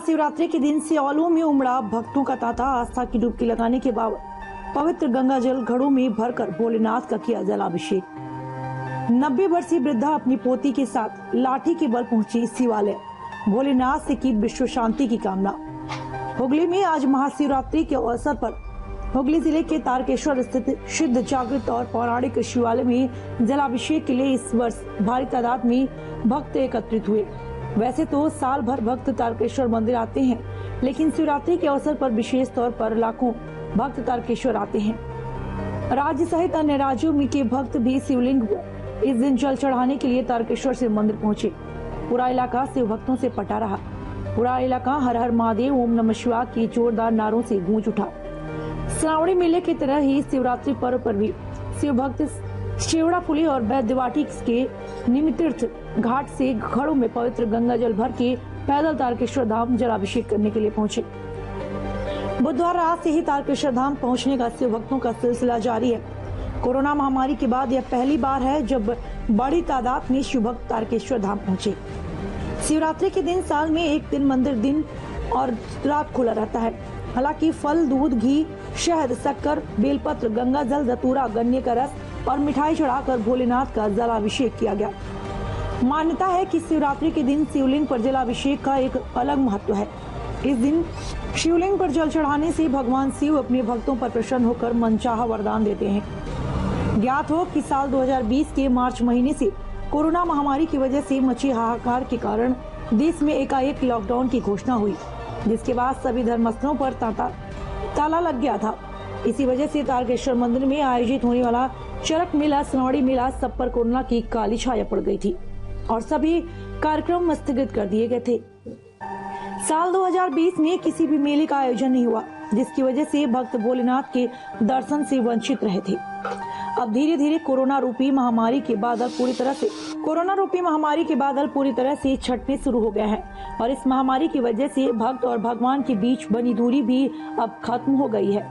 महाशिवरात्रि के दिन सियोलों में उमड़ा भक्तों का तांता। आस्था की डुबकी लगाने के बाद पवित्र गंगा जल घड़ों में भरकर भोलेनाथ का किया जलाभिषेक। 90 वर्षीय वृद्धा अपनी पोती के साथ लाठी के बल पहुंची शिवालय, भोलेनाथ से की विश्व शांति की कामना। हुगली में आज महाशिवरात्रि के अवसर पर हुगली जिले के तारकेश्वर स्थित सिद्ध जागृत और पौराणिक शिवालय में जलाभिषेक के लिए इस वर्ष भारी तादाद में भक्त एकत्रित हुए। वैसे तो साल भर भक्त तारकेश्वर मंदिर आते हैं, लेकिन शिवरात्रि के अवसर पर विशेष तौर पर लाखों भक्त तारकेश्वर आते हैं। राज्य सहित अन्य राज्यों में के भक्त भी शिवलिंग इस दिन जल चढ़ाने के लिए तारकेश्वर शिव मंदिर पहुंचे। पूरा इलाका शिव भक्तों से पटा रहा। पूरा इलाका हर हर महादेव, ओम नमः शिवाय की जोरदार नारों से गूंज उठा। श्रावणी मेले की तरह ही शिवरात्रि पर्व पर भी शिव भक्त शेवड़ाफुली और बैद्यवाटी के निमितीर्थ घाट से घड़ों में पवित्र गंगा जल भर के पैदल तारकेश्वर धाम जलाभिषेक करने के लिए पहुंचे। बुधवार रात से ही तारकेश्वर धाम पहुंचने का शिव भक्तों का सिलसिला जारी है। कोरोना महामारी के बाद यह पहली बार है जब बड़ी तादाद में शिव भक्त तारकेश्वर धाम पहुंचे। शिवरात्रि के दिन साल में एक दिन मंदिर दिन और रात खुला रहता है। हालांकि फल, दूध, घी, शहद, शक्कर, बेलपत्र, गंगा जल, धतूरा, गन्ने का रस और मिठाई चढ़ाकर भोलेनाथ का जलाभिषेक किया गया। मान्यता है कि शिवरात्रि के दिन शिवलिंग पर जलाभिषेक का एक अलग महत्व है। इस दिन शिवलिंग पर जल चढ़ाने से भगवान शिव अपने भक्तों पर प्रसन्न होकर मनचाहा वरदान देते हैं। ज्ञात हो कि साल 2020 के मार्च महीने से कोरोना महामारी की वजह से मची हाहाकार के कारण देश में एकाएक लॉकडाउन की घोषणा हुई, जिसके बाद सभी धर्मस्थलों पर ताला लग गया था। इसी वजह से तारकेश्वर मंदिर में आयोजित होने वाला चरक मेला, श्रावणी मेला सब पर कोरोना की काली छाया पड़ गई थी और सभी कार्यक्रम स्थगित कर दिए गए थे। साल 2020 में किसी भी मेले का आयोजन नहीं हुआ, जिसकी वजह से भक्त भोलेनाथ के दर्शन से वंचित रहे थे। अब धीरे धीरे कोरोना रूपी महामारी के बादल पूरी तरह से छटने शुरू हो गया है और इस महामारी की वजह से भक्त और भगवान के बीच बनी दूरी भी अब खत्म हो गई है।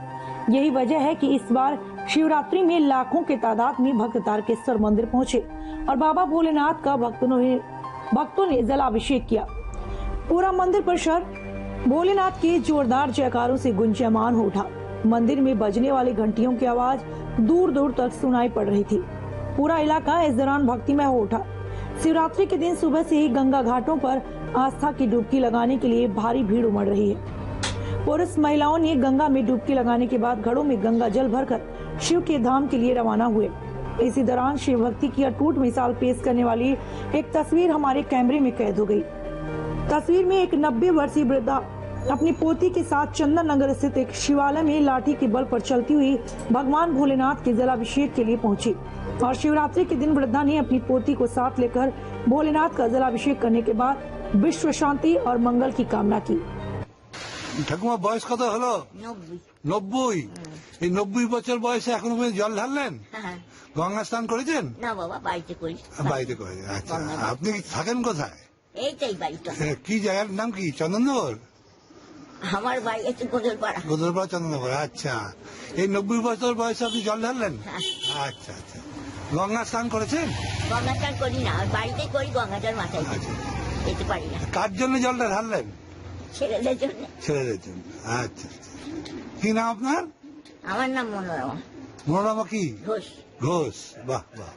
यही वजह है कि इस बार शिवरात्रि में लाखों के तादाद में भक्त तारकेश्वर मंदिर पहुंचे और बाबा भोलेनाथ का भक्तों ने जलाभिषेक किया। पूरा मंदिर परिसर भोलेनाथ के जोरदार जयकारों से गुंजयमान हो उठा। मंदिर में बजने वाली घंटियों की आवाज दूर दूर तक सुनाई पड़ रही थी। पूरा इलाका इस दौरान भक्तिमय हो उठा। शिवरात्रि के दिन सुबह से ही गंगा घाटों पर आस्था की डुबकी लगाने के लिए भारी भीड़ उमड़ रही है। पुरुष महिलाओं ने गंगा में डुबकी लगाने के बाद घड़ों में गंगा जल भरकर शिव के धाम के लिए रवाना हुए। इसी दौरान शिव भक्ति की अटूट मिसाल पेश करने वाली एक तस्वीर हमारे कैमरे में कैद हो गई। तस्वीर में एक 90 वर्षीय वृद्धा अपनी पोती के साथ चंदन नगर स्थित एक शिवालय में लाठी के बल पर चलती हुई भगवान भोलेनाथ के जलाभिषेक के लिए पहुंची और शिवरात्रि के दिन वृद्धा ने अपनी पोती को साथ लेकर भोलेनाथ का जलाभिषेक करने के बाद विश्व शांति और मंगल की कामना की। ঠাকুমা বয়স কত হলো? 90। এই 90 বছর বয়সে এখনো জল ঢাললেন? গঙ্গা স্নান করেছেন? না বাবা, বাড়িতে করি। বাড়িতে করে। আচ্ছা, আপনি থাকেন কোথায়? এইটাই বাড়িটা। কি জায়গার নাম কি? চন্দননগর? আমার বাড়ি হচ্ছে গোদরপাড়া। গোদরপাড়া, চন্দননগর। আচ্ছা, এই 90 বছর বয়সে আপনি জল ঢাললেন? আচ্ছা আচ্ছা। গঙ্গা স্নান করেছেন? গঙ্গা স্নান করি না, বাড়িতেই করি। গঙ্গা জল মাথায় আচ্ছা, যেতে পারি না। কার জন্য জলটা ঢাললেন? ছেলেদের জন্য। ছেলেদের জন্য। আচ্ছা আচ্ছা। কি নাম আপনার? আমার নাম মনোরমা। মনোরমা কি ঘোষ। ঘোষ। বাহ বাহ।